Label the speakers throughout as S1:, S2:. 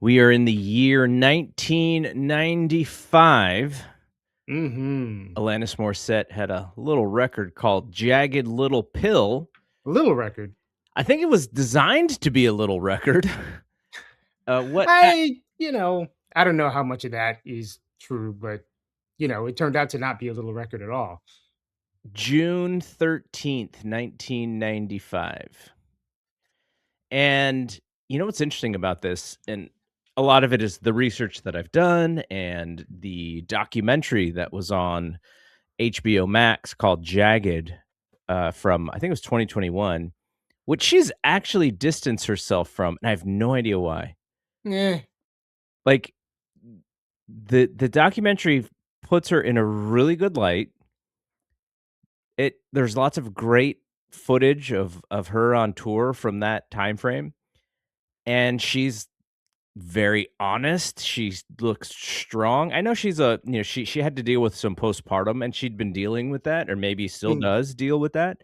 S1: We are in the year 1995.
S2: Mm-hmm.
S1: Alanis Morissette had a little record called Jagged Little Pill.
S2: Little record.
S1: I think it was designed to be a little record. What
S2: I don't know how much of that is true, but it turned out to not be a little record at all.
S1: June 13th, 1995. And you know what's interesting about this? And a lot of it is the research that I've done and the documentary that was on HBO Max called Jagged from, I think it was 2021, which she's actually distanced herself from, and I have no idea why.
S2: Eh,
S1: Like the documentary puts her in a really good light. There's lots of great footage of her on tour from that time frame, and she's very honest. She looks strong. I know she had to deal with some postpartum, and she'd been dealing with that, or maybe still
S2: mm,
S1: does deal with that.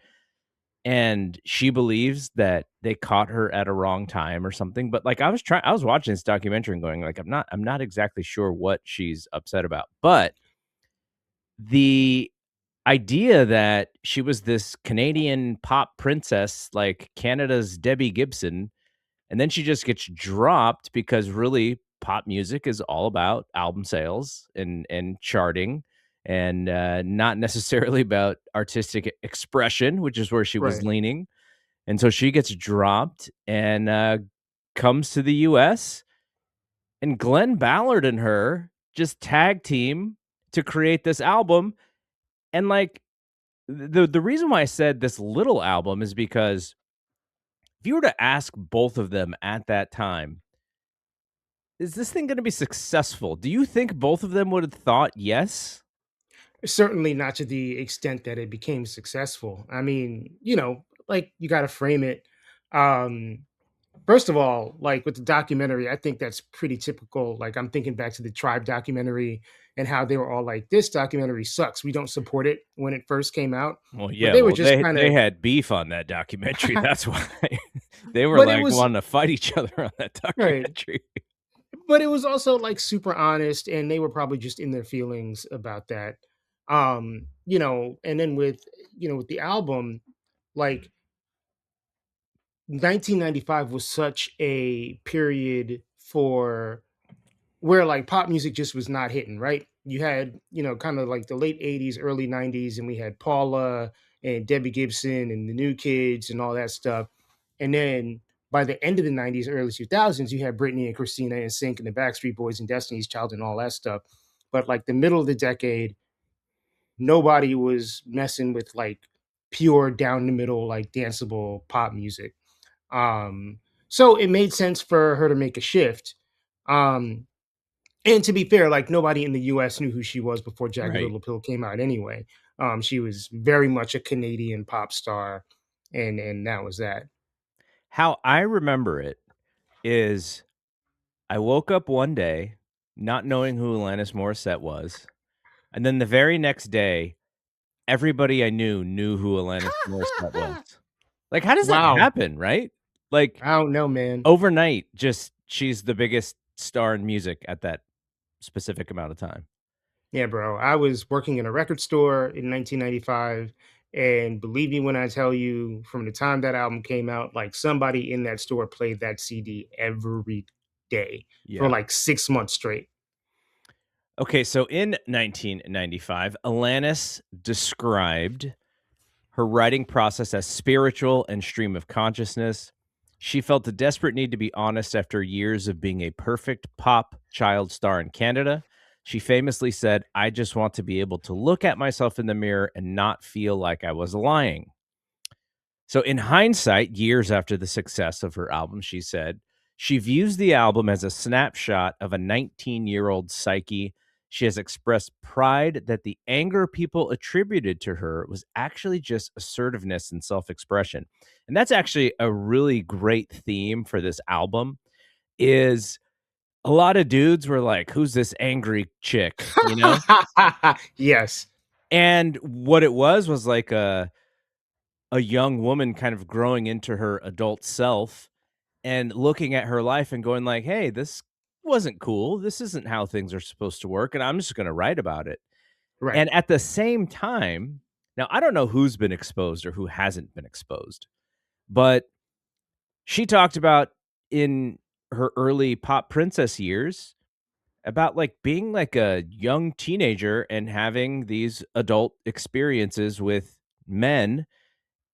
S1: And she believes that they caught her at a wrong time or something. But like I was watching this documentary and going like, I'm not exactly sure what she's upset about. But the idea that she was this Canadian pop princess, like Canada's Debbie Gibson, and then she just gets dropped because really pop music is all about album sales and charting and not necessarily about artistic expression, which is where she was
S2: right.
S1: leaning. And so she gets dropped and comes to the US, and Glen Ballard and her just tag team to create this album. And like the reason why I said this little album is because if you were to ask both of them at that time, is this thing going to be successful? Do you think both of them would have thought yes?
S2: Certainly not to the extent that it became successful. I mean, like you got to frame it. Um, First of all, like with the documentary, I think that's pretty typical. Like I'm thinking back to the Tribe documentary and how they were all like, "This documentary sucks. We don't support it" when it first came out.
S1: Well,
S2: But
S1: yeah,
S2: they were
S1: well
S2: just kind
S1: they
S2: of,
S1: had beef on that documentary. That's why they were
S2: but it
S1: like
S2: was
S1: wanting to fight each other on that
S2: right.
S1: documentary.
S2: But it was also like super honest, and they were probably just in their feelings about that. And then with the album, like 1995 was such a period for where like pop music just was not hitting, right? You had, kind of like the late 80s, early 90s, and we had Paula and Debbie Gibson and the New Kids and all that stuff. And then by the end of the 90s, early 2000s, you had Britney and Christina and Sync and the Backstreet Boys and Destiny's Child and all that stuff. But like the middle of the decade, nobody was messing with like pure down the middle, like danceable pop music. Um, so it made sense for her to make a shift. Um, and to be fair, like nobody in the US knew who she was before Jagged
S1: Right.
S2: Little Pill came out anyway. She was very much a Canadian pop star, and that was that.
S1: How I remember it is I woke up one day not knowing who Alanis Morissette was, and then the very next day, everybody I knew who Alanis Morissette was. Like, how does that
S2: Wow.
S1: happen, right? Like,
S2: I don't know, man.
S1: overnight, just she's the biggest star in music at that specific amount of time.
S2: Yeah, bro. I was working in a record store in 1995. And believe me when I tell you, from the time that album came out, like somebody in that store played that CD every day for
S1: Yeah.
S2: like 6 months straight.
S1: Okay, so in 1995, Alanis described her writing process as spiritual and stream of consciousness. She felt a desperate need to be honest after years of being a perfect pop child star in Canada. She famously said, I just want to be able to look at myself in the mirror and not feel like I was lying. So, in hindsight, years after the success of her album, she said she views the album as a snapshot of a 19-year-old psyche. She has expressed pride that the anger people attributed to her was actually just assertiveness and self expression. And that's actually a really great theme for this album. Is a lot of dudes were like, who's this angry chick, you know?
S2: Yes.
S1: And what it was like a young woman kind of growing into her adult self and looking at her life and going like, "Hey, this wasn't cool. This isn't how things are supposed to work, and I'm just gonna write about it.
S2: Right.
S1: And at the same time, now I don't know who's been exposed or who hasn't been exposed, but she talked about in her early pop princess years about like being like a young teenager and having these adult experiences with men.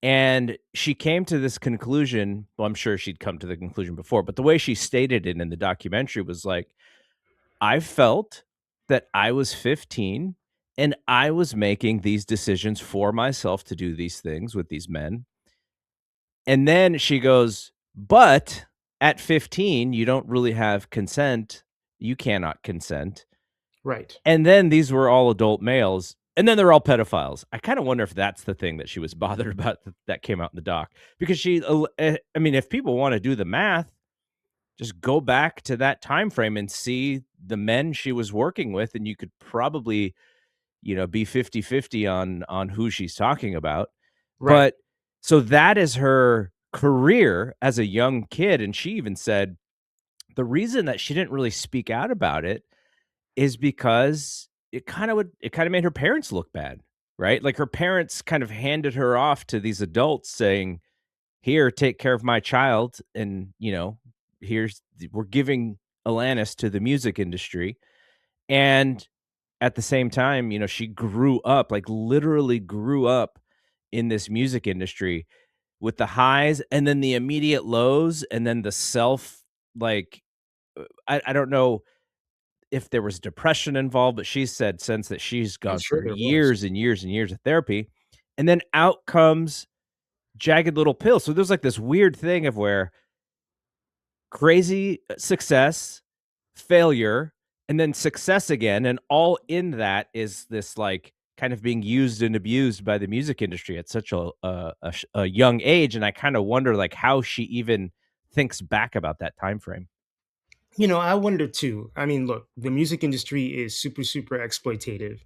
S1: And she came to this conclusion. Well, I'm sure she'd come to the conclusion before, but the way she stated it in the documentary was like, I felt that I was 15 and I was making these decisions for myself to do these things with these men. And then she goes, but at 15, you don't really have consent. You cannot consent.
S2: Right.
S1: And then these were all adult males. And then they're all pedophiles. I kind of wonder if that's the thing that she was bothered about that came out in the doc. Because I mean, if people want to do the math, just go back to that time frame and see the men she was working with, and you could probably, be 50-50 on who she's talking about.
S2: Right.
S1: But so that is her career as a young kid, and she even said the reason that she didn't really speak out about it is because it kind of made her parents look bad, right? Like her parents kind of handed her off to these adults saying, "Here, take care of my child," and, we're giving Alanis to the music industry. And at the same time, she grew up, like literally grew up in this music industry with the highs and then the immediate lows and then the self like I don't know if there was depression involved, but she said since that she's
S2: I'm
S1: gone
S2: sure
S1: through
S2: there was.
S1: years and years and years of therapy. And then out comes Jagged Little Pill. So there's like this weird thing of where crazy success, failure, and then success again, and all in that is this, like, kind of being used and abused by the music industry at such a young age, and I kinda wonder, like, how she even thinks back about that time frame.
S2: I wonder too. I mean, look, the music industry is super, super exploitative.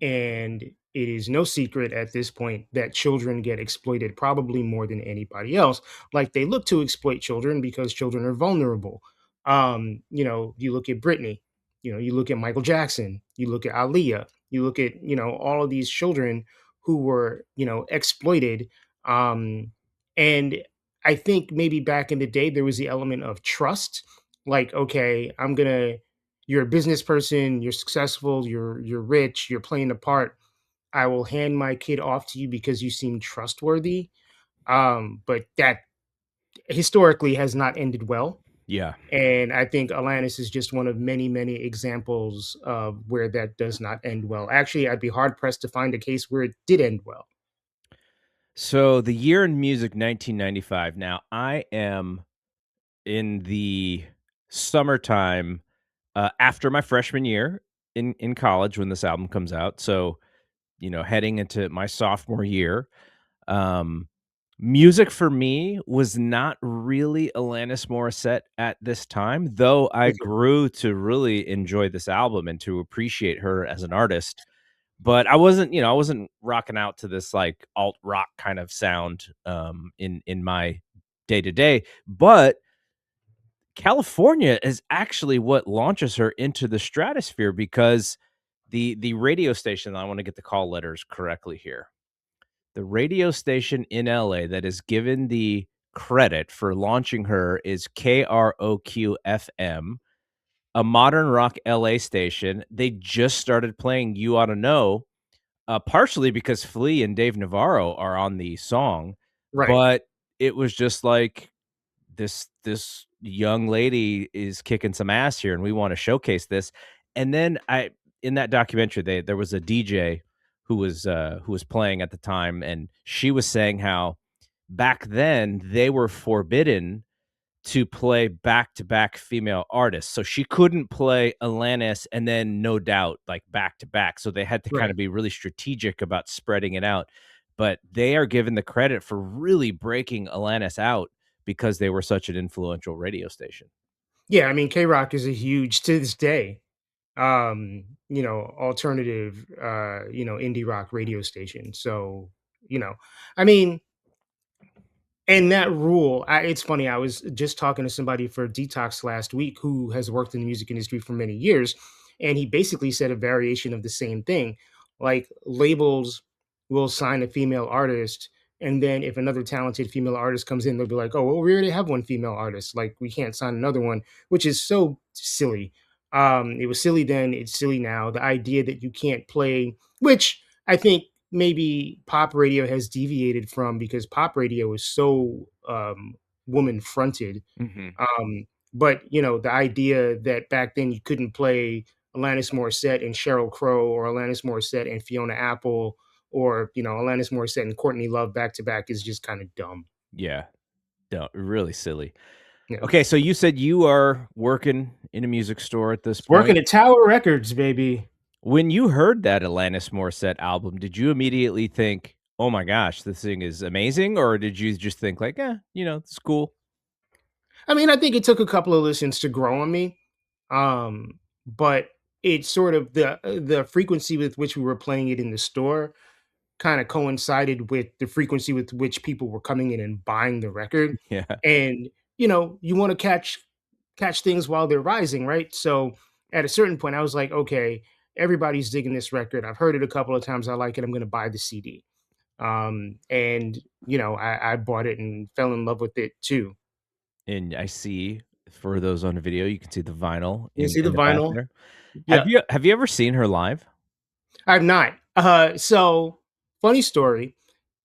S2: And it is no secret at this point that children get exploited probably more than anybody else. Like they look to exploit children because children are vulnerable. You look at Britney, you look at Michael Jackson, you look at Aaliyah, you look at, all of these children who were, exploited. Um, and I think maybe back in the day, there was the element of trust. Like, okay, you're a business person, you're successful, you're rich, you're playing the part. I will hand my kid off to you because you seem trustworthy. But that historically has not ended well.
S1: Yeah.
S2: And I think Alanis is just one of many, many examples of where that does not end well. Actually, I'd be hard pressed to find a case where it did end well.
S1: So, the year in music, 1995. Now, I am in the summertime, after my freshman year in college when this album comes out, so, heading into my sophomore year. Um, Music for me was not really Alanis Morissette at this time, though I
S2: With you.
S1: grew to really enjoy this album and to appreciate her as an artist. But I wasn't rocking out to this like alt rock kind of sound in my day to day. But California is actually what launches her into the stratosphere because the radio station, I want to get the call letters correctly here. The radio station in LA that is given the credit for launching her is KROQ FM, a modern rock LA station. They just started playing You Oughta Know, partially because Flea and Dave Navarro are on the song,
S2: Right.
S1: but it was just like this young lady is kicking some ass here and we want to showcase this. And then I in that documentary there was a DJ who was playing at the time, and she was saying how back then they were forbidden to play back-to-back female artists. So she couldn't play Alanis and then No Doubt like back to back. So they had to kind
S2: Right.
S1: of be really strategic about spreading it out. But they are given the credit for really breaking Alanis out because they were such an influential radio station.
S2: Yeah. I mean, K Rock is a huge to this day, alternative, indie rock radio station. So, you know, I mean, And that rule, it's funny. I was just talking to somebody for Detox last week who has worked in the music industry for many years, and he basically said a variation of the same thing. Like labels will sign a female artist, and then if another talented female artist comes in, they'll be like, "Oh, well, we already have one female artist. Like, we can't sign another one," which is so silly. It was silly then; it's silly now. The idea that you can't play, which I think maybe pop radio has deviated from, because pop radio is so woman fronted.
S1: Hmm.
S2: But the idea that back then you couldn't play Alanis Morissette and Sheryl Crow, or Alanis Morissette and Fiona Apple, or Alanis Morissette and Courtney Love back to back is just kind of dumb.
S1: Yeah, no, really silly.
S2: Yeah.
S1: Okay, so you said you are working in a music store at this
S2: Working
S1: point.
S2: at Tower Records, baby.
S1: When you heard that Alanis Morissette album, did you immediately think, "Oh my gosh, this thing is amazing," or did you just think like, it's cool?
S2: I mean, I think it took a couple of listens to grow on me. But it's sort of the frequency with which we were playing it in the store kind of coincided with the frequency with which people were coming in and buying the record.
S1: Yeah.
S2: And you want to catch things while they're rising, right? So at a certain point I was like, okay, everybody's digging this record. I've heard it a couple of times. I like it. I'm going to buy the CD. And I bought it and fell in love with it too.
S1: And I see, for those on the video, you can see the vinyl
S2: You
S1: in
S2: see the
S1: the back
S2: vinyl?
S1: there. Have
S2: Yeah.
S1: you ever seen her live?
S2: I've not. So funny story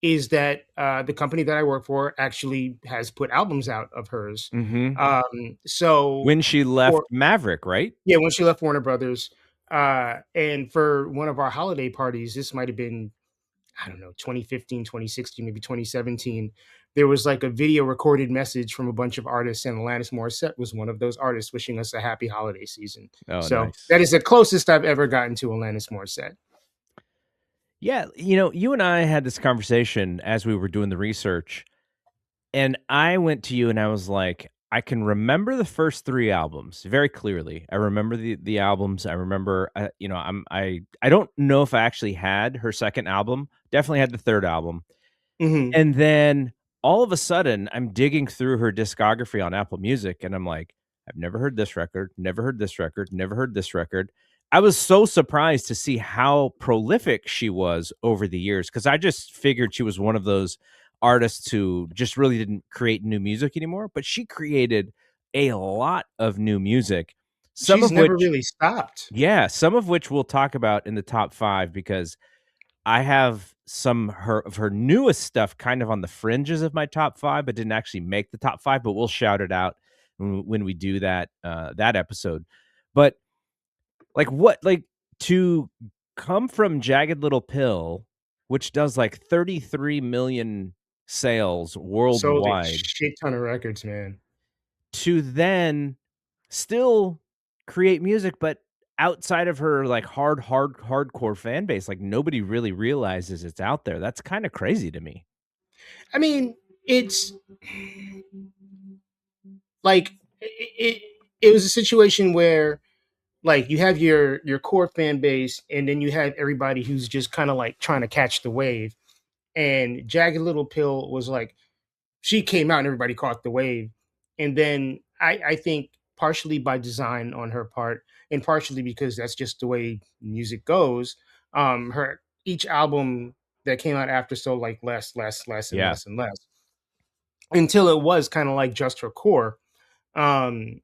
S2: is that the company that I work for actually has put albums out of hers.
S1: Mhm.
S2: So
S1: When she left
S2: for
S1: Maverick, right?
S2: Yeah, when she left Warner Brothers, and for one of our holiday parties, this might have been, I don't know, 2015, 2016, maybe 2017. There was like a video recorded message from a bunch of artists, and Alanis Morissette was one of those artists wishing us a happy holiday season.
S1: Oh,
S2: So
S1: nice.
S2: that is the closest I've ever gotten to Alanis Morissette.
S1: Yeah, you and I had this conversation as we were doing the research, and I went to you and I was like, I can remember the first 3 albums very clearly. I remember the albums. I remember, I don't know if I actually had her second album. Definitely had the third album.
S2: Hmm.
S1: And then all of a sudden, I'm digging through her discography on Apple Music, and I'm like, I've never heard this record, never heard this record, never heard this record. I was so surprised to see how prolific she was over the years, because I just figured she was one of those artists who just really didn't create new music anymore. But she created a lot of new music, some
S2: She's
S1: of
S2: never
S1: which,
S2: really stopped.
S1: yeah, some of which we'll talk about in the top 5, because I have some of her newest stuff kind of on the fringes of my top 5, but didn't actually make the top 5, but we'll shout it out when we do that episode. But, to come from Jagged Little Pill, which does, like, 33 million sales
S2: Sold a
S1: worldwide,
S2: shit ton of records, man.
S1: to then still create music, but outside of her, like, hardcore fan base, like, nobody really realizes it's out there. That's kinda crazy to me.
S2: I mean, it's like it was a situation where, like, you have your core fan base, and then you have everybody who's just kind of like trying to catch the wave. And Jagged Little Pill was like, she came out and everybody caught the wave. And then I think partially by design on her part, and partially because that's just the way music goes, her each album that came out after, so like less and
S1: Yeah.
S2: less and less, until it was kind of like just her core. um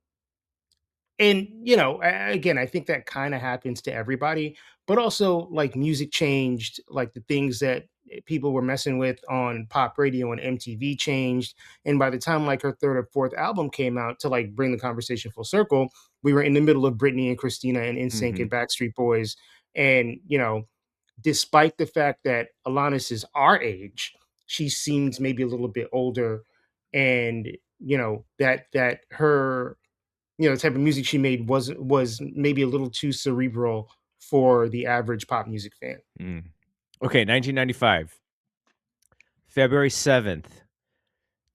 S2: and again, I think that kind of happens to everybody. But also, like, music changed, like the things that people were messing with on pop radio and MTV changed. And by the time like her third or fourth album came out, to like bring the conversation full circle, we were in the middle of Britney and Christina and NSYNC and
S1: Mhm.
S2: Backstreet Boys. And despite the fact that Alanis is our age, she seems maybe a little bit older. And that her, the type of music she made was maybe a little too cerebral for the average pop music fan.
S1: Mm. Okay, 1995, February 7th,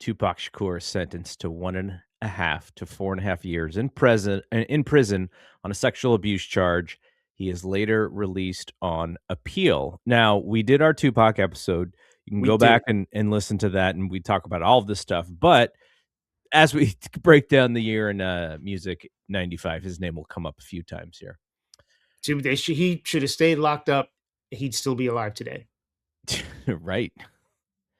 S1: Tupac Shakur is sentenced to 1.5 to 4.5 years in prison on a sexual abuse charge. He is later released on appeal. Now, we did our Tupac episode. You can
S2: We
S1: go back
S2: do.
S1: and listen to that, and we talk about all of this stuff. But as we break down the year in music, 95, his name will come up a few times here.
S2: He should have stayed locked up. He'd still be alive today.
S1: Right.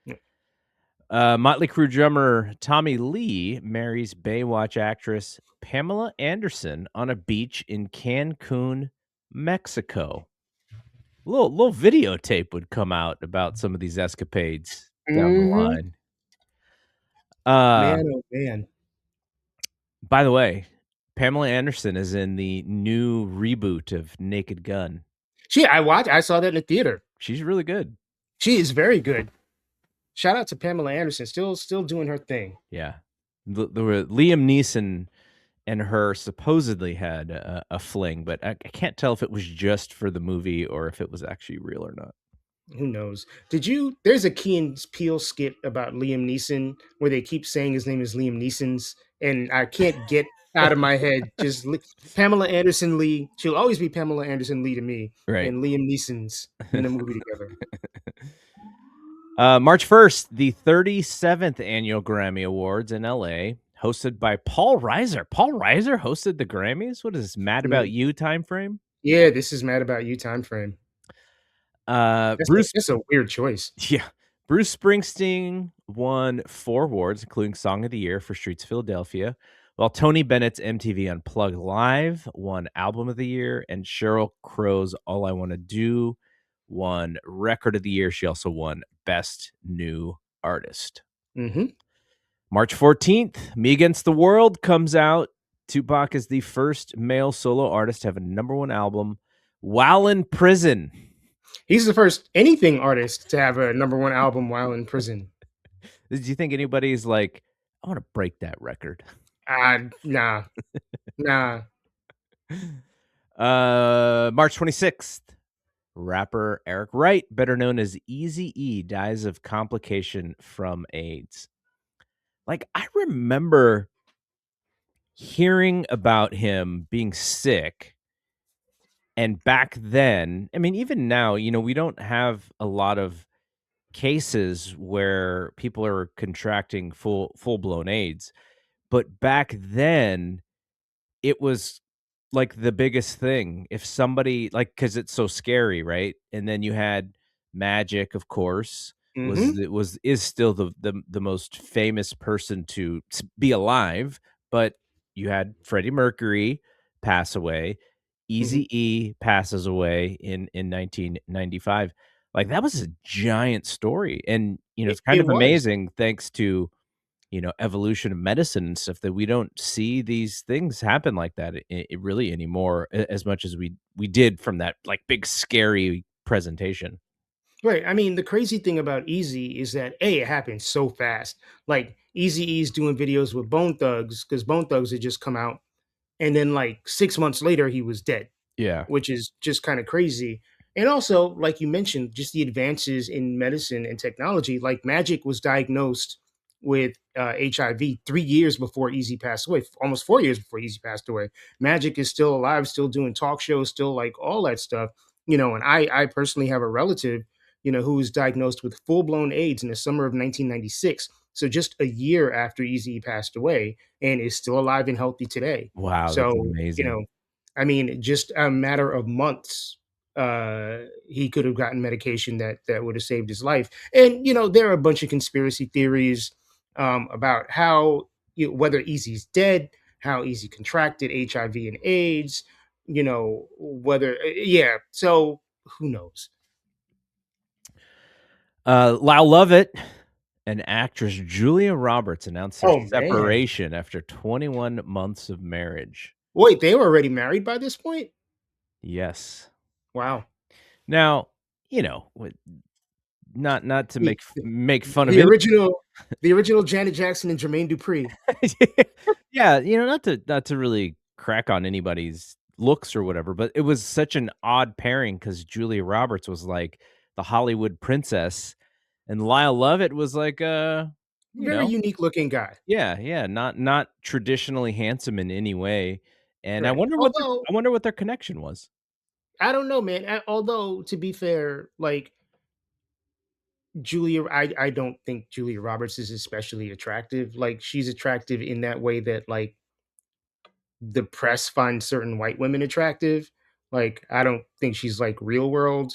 S2: Yeah.
S1: Motley Crue drummer Tommy Lee marries Baywatch actress Pamela Anderson on a beach in Cancun, Mexico. Little videotape would come out about some of these escapades down the
S2: Mhm.
S1: line. Uh,
S2: Man, oh man.
S1: by the way, Pamela Anderson is in the new reboot of Naked Gun.
S2: I saw that in the theater.
S1: She's really good.
S2: She is very good. Shout out to Pamela Anderson, still doing her thing.
S1: Yeah. Liam Neeson and her supposedly had a fling, but I can't tell if it was just for the movie or if it was actually real or not.
S2: Who knows? There's a Key and Peele skit about Liam Neeson where they keep saying his name is Liam Neeson's, and I can't get out of my head Pamela Anderson Lee. She'll always be Pamela Anderson Lee to me,
S1: Right.
S2: and Liam Neeson's in a movie together.
S1: March 1st, the 37th annual Grammy Awards in LA, hosted by Paul Reiser. Paul Reiser hosted the Grammys? What is this, Mad About
S2: Mm,
S1: You time frame?
S2: yeah, this is Mad About You time frame.
S1: Bruce
S2: That's a weird choice.
S1: Yeah. Bruce Springsteen won 4 awards, including Song of the Year for Streets of Philadelphia, while Tony Bennett's MTV Unplugged Live won Album of the Year, and Sheryl Crow's All I Wanna Do won Record of the Year. She also won Best New Artist.
S2: Hmm.
S1: March 14th, Me Against the World comes out. Tupac is the first male solo artist to have a #1 album while in prison.
S2: He's the first anything artist to have a #1 album while in prison.
S1: Did you think anybody's like, I want to break that record?
S2: Nah, nah.
S1: March 26th, rapper Eric Wright, better known as Eazy-E, dies of complication from AIDS. Like, I remember hearing about him being sick. And back then, I mean, even now, we don't have a lot of cases where people are contracting full-blown AIDS. But back then, it was like the biggest thing. If somebody like, because it's so scary, right? And then you had Magic, of course,
S2: Hmm.
S1: is still the most famous person to be alive, but you had Freddie Mercury pass away,
S2: Hmm.
S1: Easy E passes away in 1995. Like, that was a giant story, and it's kind
S2: It
S1: of
S2: was.
S1: amazing, thanks to evolution of medicine and stuff, that we don't see these things happen like that really anymore, as much as we did from that like big scary presentation.
S2: Right. I mean, the crazy thing about Easy is that it happened so fast. Like Easy E's doing videos with Bone Thugs because Bone Thugs had just come out, and then like 6 months later he was dead,
S1: Yeah.
S2: which is just kind of crazy. And also, like you mentioned, just the advances in medicine and technology. Like Magic was diagnosed with HIV 3 years before Easy passed away, almost 4 years before Easy passed away. Magic is still alive, still doing talk shows, still like all that stuff. And I personally have a relative, who was diagnosed with full blown AIDS in the summer of 1996. So just a year after Easy passed away, and is still alive and healthy today.
S1: Wow, that's
S2: So,
S1: amazing.
S2: I mean, just a matter of months, he could have gotten medication that would have saved his life. And there are a bunch of conspiracy theories about how whether Easy's dead, how Easy contracted HIV and AIDS. Whether yeah. So who knows?
S1: Lyle Lovett and actress Julia Roberts announced their
S2: Oh man,
S1: separation after 21 months of marriage.
S2: wait, they were already married by this point?
S1: Yes.
S2: Wow.
S1: Now, not to
S2: The,
S1: make fun of
S2: the
S1: any.
S2: original, the original Janet Jackson and Jermaine Dupri.
S1: Yeah, not to really crack on anybody's looks or whatever, but it was such an odd pairing because Julia Roberts was like the Hollywood princess, and Lyle Lovett was like, you
S2: Very
S1: know,
S2: unique looking guy.
S1: yeah, not traditionally handsome in any way, and I
S2: Right.
S1: wonder what
S2: Although
S1: their connection was.
S2: I don't know, man. Although to be fair, like I don't think Julia Roberts is especially attractive. Like, she's attractive in that way that, like, the press finds certain white women attractive. Like, I don't think she's, like, real world.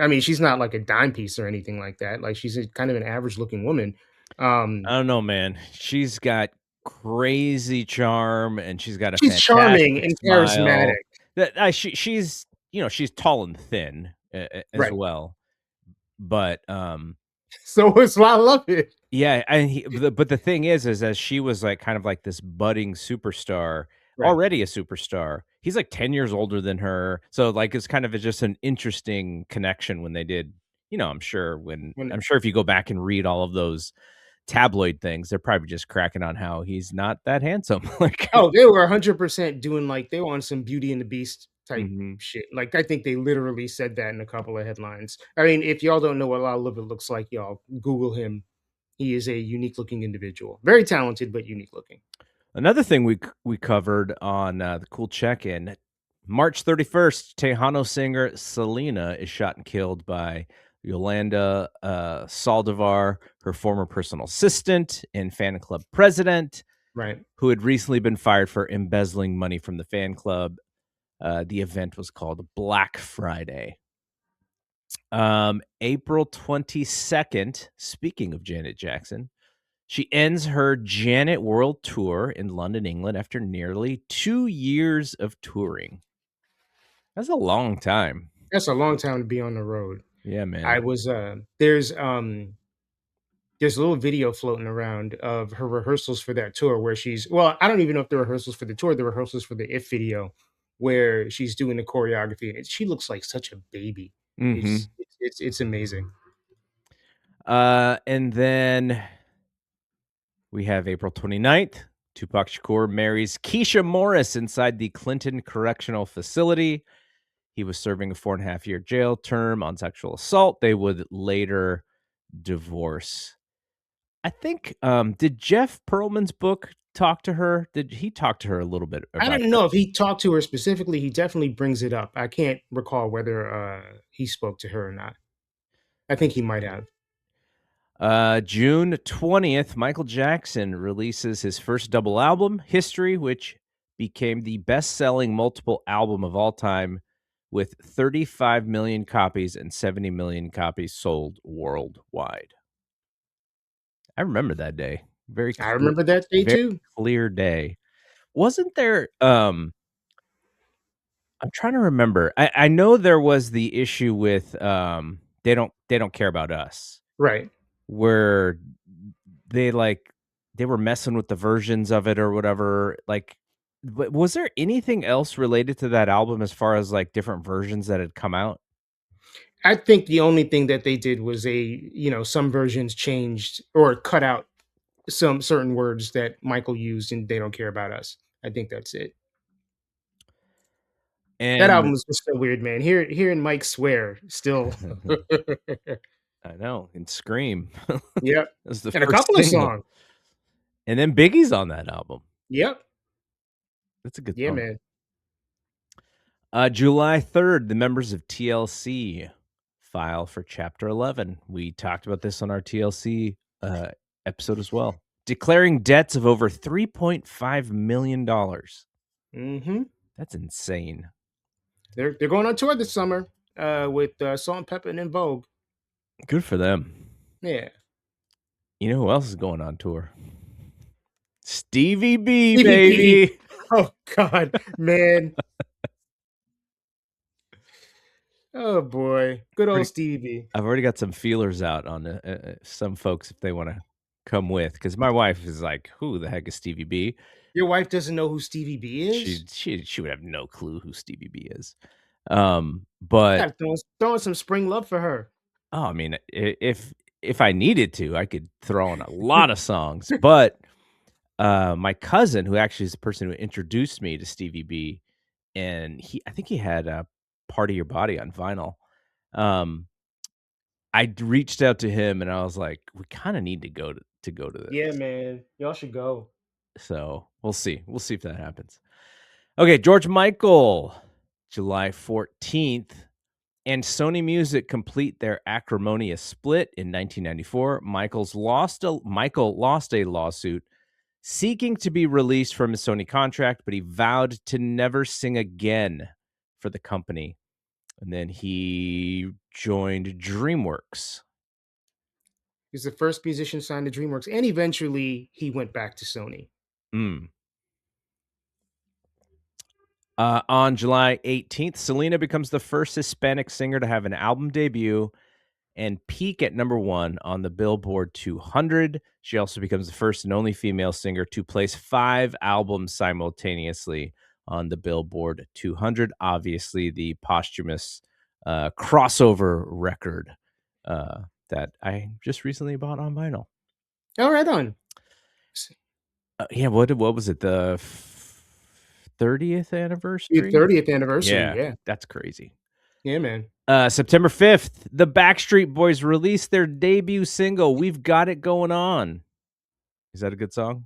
S2: I mean, she's not like a dime piece or anything like that. Like, she's a kind of an average looking woman.
S1: I don't know, man. She's got crazy charm and she's got a
S2: She's charming
S1: fantastic
S2: and
S1: smile.
S2: charismatic.
S1: She's she's tall and thin as
S2: Right.
S1: well. But
S2: So it's I love it.
S1: yeah, and but the thing is as she was like kind of like this budding superstar,
S2: Right.
S1: already a superstar. He's like 10 years older than her. So like it's kind of just an interesting connection when they did,
S2: When
S1: I'm sure if you go back and read all of those tabloid things, they're probably just cracking on how he's not that handsome. Like
S2: Oh, they were 100% doing, like, they were on some Beauty and the Beast type
S1: mhm.
S2: shit. Like, I think they literally said that in a couple of headlines. I mean, if y'all don't know what La Liver looks like, y'all Google him. He is a unique looking individual. Very talented, but unique looking.
S1: Another thing we covered on the cool check-in, March 31st, Tejano singer Selena is shot and killed by Yolanda Saldivar, her former personal assistant and fan club president,
S2: Right.
S1: who had recently been fired for embezzling money from the fan club. The event was called Black Friday. April 22nd, speaking of Janet Jackson, she ends her Janet World Tour in London, England after nearly 2 years of touring. That's a long time.
S2: That's a long time to be on the road.
S1: Yeah,
S2: I
S1: man.
S2: was there's a little video floating around of her rehearsals for that tour where she's well, I don't even know if the rehearsals for the tour, the rehearsals for the If video where she's doing the choreography. And she looks like such a baby.
S1: Mhm.
S2: It's amazing.
S1: And then we have April 29th. Tupac Shakur marries Keisha Morris inside the Clinton Correctional Facility. He was serving a 4.5-year jail term on sexual assault. They would later divorce. I think, did Jeff Pearlman's book talk to her? Did he talk to her a little bit
S2: I
S1: about
S2: don't
S1: her?
S2: know if he talked to her specifically. He definitely brings it up. I can't recall whether he spoke to her or not. I think he might have.
S1: June 20th, Michael Jackson releases his first double album, History, which became the best-selling multiple album of all time with 35 million copies and 70 million copies sold worldwide. I remember that day.
S2: I remember that day
S1: Very
S2: too.
S1: clear day. Wasn't there I'm trying to remember. I know there was the issue with they don't care about us
S2: Right.
S1: where they like they were messing with the versions of it or whatever. Like was there anything else related to that album as far as like different versions that had come out?
S2: I think the only thing that they did was some versions changed or cut out some certain words that Michael used and They Don't Care About Us. I think that's it. That
S1: And
S2: album was just so weird, man. Hearing Mike swear still.
S1: I know, and Scream.
S2: Yep.
S1: That's the
S2: And a
S1: first
S2: couple of
S1: single.
S2: songs.
S1: And then Biggie's on that album.
S2: Yep.
S1: That's a good
S2: Yeah,
S1: song.
S2: man.
S1: July 3rd, the members of TLC file for Chapter 11. We talked about this on our TLC episode as well. Declaring debts of over $3.5 million.
S2: Mhm.
S1: That's insane.
S2: They're going on tour this summer, with, Salt and Pepper and In Vogue.
S1: Good for them.
S2: Yeah.
S1: You know who else is going on tour? Stevie B,
S2: Stevie B.
S1: baby.
S2: Oh god, man. Oh boy. Good old
S1: Already-
S2: Stevie B.
S1: I've already got some feelers out on some folks if they want to come with because my wife is like, "Who the heck is Stevie B?"
S2: Your wife doesn't know who Stevie B
S1: She
S2: is?
S1: she she would have no clue who Stevie B is.
S2: You
S1: But
S2: gotta throw in some spring love for her.
S1: oh, I mean, if I needed to, I could throw in a lot of songs. But my cousin, who actually is the person who introduced me to Stevie B, and I think he had a "Part of Your Body" on vinyl. Um, reached out to him and I was like, "We kind of need to go to
S2: Yeah,
S1: this."
S2: man. Y'all should go.
S1: So we'll see. We'll see if that happens. Okay, George Michael, July 14th. And Sony Music complete their acrimonious split in 1994. Michael lost a lawsuit seeking to be released from his Sony contract, but he vowed to never sing again for the company. And then he joined DreamWorks.
S2: He's the first musician signed to DreamWorks, and eventually he went back to Sony.
S1: On July 18th, Selena becomes the first Hispanic singer to have an album debut and peak at number 1 on the Billboard 200. She also becomes the first and only female singer to place 5 albums simultaneously on the Billboard 200. Obviously, the posthumous crossover record that I just recently bought on vinyl.
S2: Oh, right on.
S1: Yeah, what was it? The 30th anniversary?
S2: Your 30th anniversary, yeah.
S1: That's crazy.
S2: Yeah, man.
S1: September 5th, the Backstreet Boys released their debut single, We've Got It Going On. Is that a good song?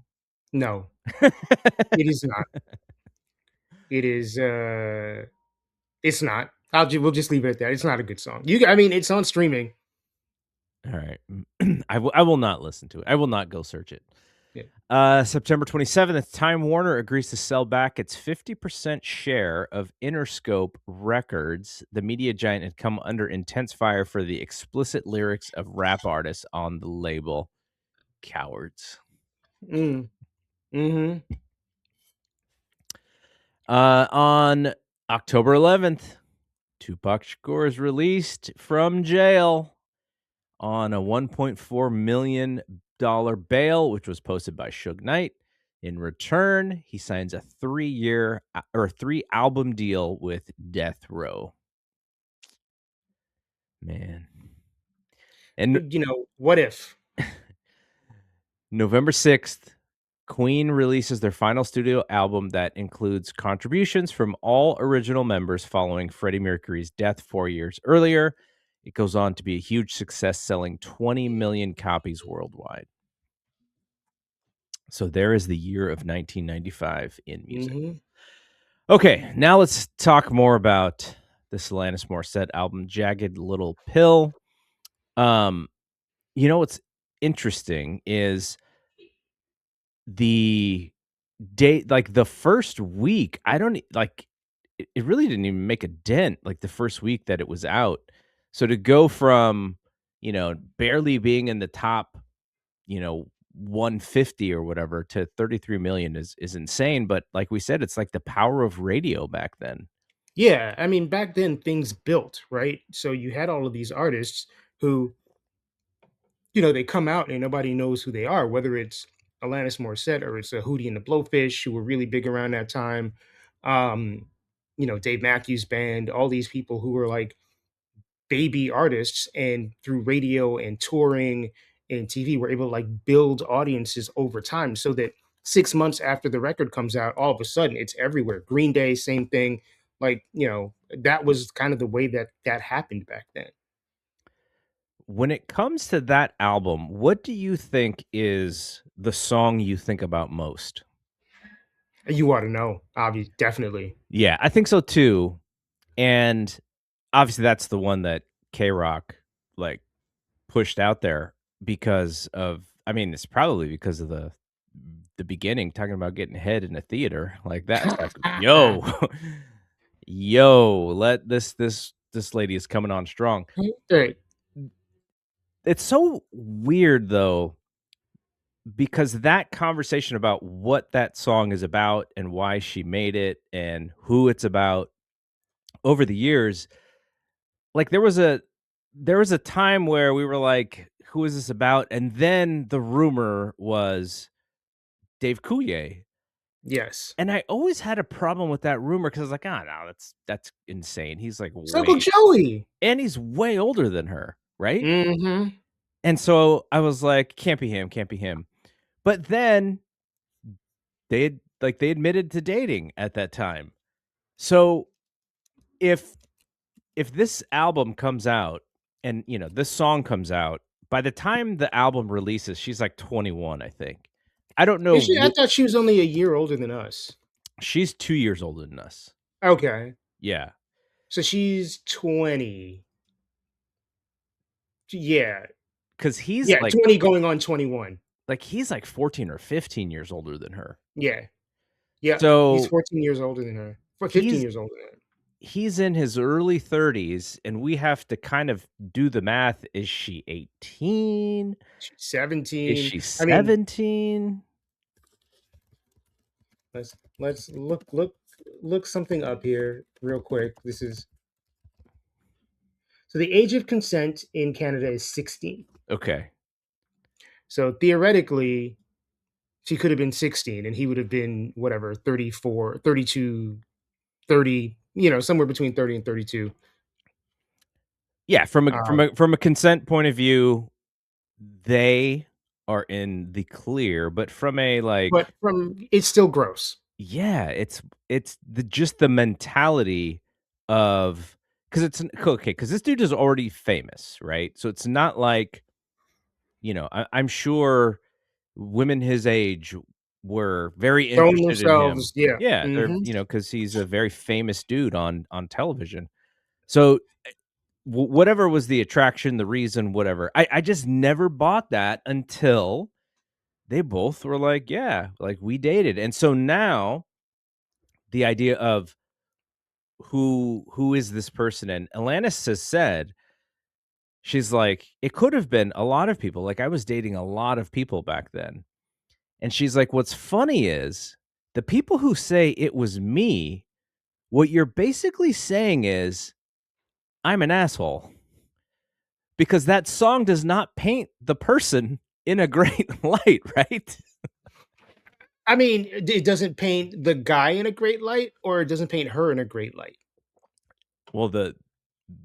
S2: No, it is not. It is, it's not. We'll just leave it at that. It's not a good song. I mean, it's on streaming.
S1: All right. I will not listen to it. I will not go search it.
S2: Yeah.
S1: September 27th, Time Warner agrees to sell back its 50% share of Interscope Records. The media giant had come under intense fire for the explicit lyrics of rap artists on the label. Cowards.
S2: Mm-hmm.
S1: On October 11th, Tupac Shakur is released from jail on a $1.4 million bail, which was posted by Suge Knight. In return, he signs a 3-album deal with Death Row. Man. And
S2: what if?
S1: November 6th, Queen releases their final studio album that includes contributions from all original members following Freddie Mercury's death 4 years earlier. It goes on to be a huge success, selling 20 million copies worldwide. So there is the year of 1995 in music.
S2: Mm-hmm.
S1: Okay, now let's talk more about this Alanis Morissette album, Jagged Little Pill. What's interesting is the day, like the first week, it really didn't even make a dent, like the first week that it was out. So to go from, barely being in the top, 150 or whatever to 33 million is insane. But like we said, it's like the power of radio back then.
S2: Yeah, I mean, back then things built, right? So you had all of these artists who, they come out and nobody knows who they are, whether it's Alanis Morissette or it's a Hootie and the Blowfish, who were really big around that time. Dave Matthews Band, all these people who were like baby artists, and through radio and touring and TV were able to like build audiences over time, so that 6 months after the record comes out, all of a sudden it's everywhere. Green Day, same thing. Like, that was kind of the way that happened back then.
S1: When it comes to that album, what do you think is the song you think about most?
S2: You Oughta Know, obviously, definitely.
S1: Yeah, I think so too. And obviously that's the one that K-Rock like pushed out there because of, it's probably because of the beginning, talking about getting head in a theater like that. Like, let this lady is coming on strong.
S2: Right.
S1: It's so weird though, because that conversation about what that song is about and why she made it and who it's about over the years, like there was a time where we were like, who is this about? And then the rumor was Dave Coulier.
S2: Yes.
S1: And I always had a problem with that rumor because I was like, no, that's insane. He's like
S2: Uncle Joey.
S1: And he's way older than her, right?
S2: Mm-hmm.
S1: And so I was like, can't be him. But then they admitted to dating at that time. So if this album comes out and this song comes out, by the time the album releases, she's like 21, I think. I don't know.
S2: I thought she was only a year older than us.
S1: She's 2 years older than us.
S2: Okay.
S1: Yeah.
S2: So she's 20. Yeah.
S1: Because he's
S2: Yeah, 20 going on 21.
S1: he's like 14 or 15 years older than her.
S2: Yeah. Yeah. He's
S1: So
S2: 14 years older than her. For 15
S1: he's
S2: years older than her.
S1: he's in his early 30s, and we have to kind of do the math. Is she 18?
S2: She's
S1: Is
S2: 17.
S1: she
S2: I mean,
S1: 17?
S2: let's look something up here real quick. This is so the age of consent in Canada is 16.
S1: Okay.
S2: So theoretically, she could have been 16 and he would have been whatever, 34, 32, 30, somewhere between 30 and 32.
S1: Yeah, from a
S2: Um,
S1: consent point of view, they are in the clear, but from a,
S2: but from it's still gross.
S1: yeah, it's just the mentality of, because it's okay, because this dude is already famous, right? So it's not like, I'm sure women his age were very
S2: Throwing
S1: interested in him.
S2: themselves, yeah.
S1: Yeah, they're,
S2: Hmm.
S1: because he's a very famous dude on television. So whatever was the attraction, the reason, whatever, I just never bought that until they both were like, yeah, like we dated. And so now the idea of who is this person, and Alanis has said, she's like, it could have been a lot of people. Like, I was dating a lot of people back then. And she's like, what's funny is the people who say it was me, what you're basically saying is I'm an asshole, because that song does not paint the person in a great light, right?
S2: I mean, it doesn't paint the guy in a great light, or it doesn't paint her in a great light.
S1: Well, the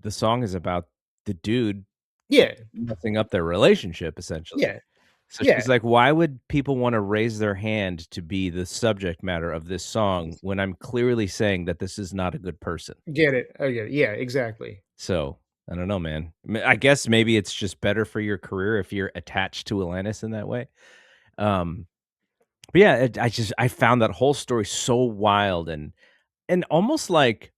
S1: song is about the dude
S2: Yeah,
S1: messing up their relationship, essentially.
S2: yeah,
S1: So she's
S2: yeah.
S1: like, why would people want to raise their hand to be the subject matter of this song when I'm clearly saying that this is not a good person?
S2: Get it. I get it. Yeah, exactly.
S1: So I don't know, man. I guess maybe it's just better for your career if you're attached to Alanis in that way. Um, but yeah, I found that whole story so wild, and almost like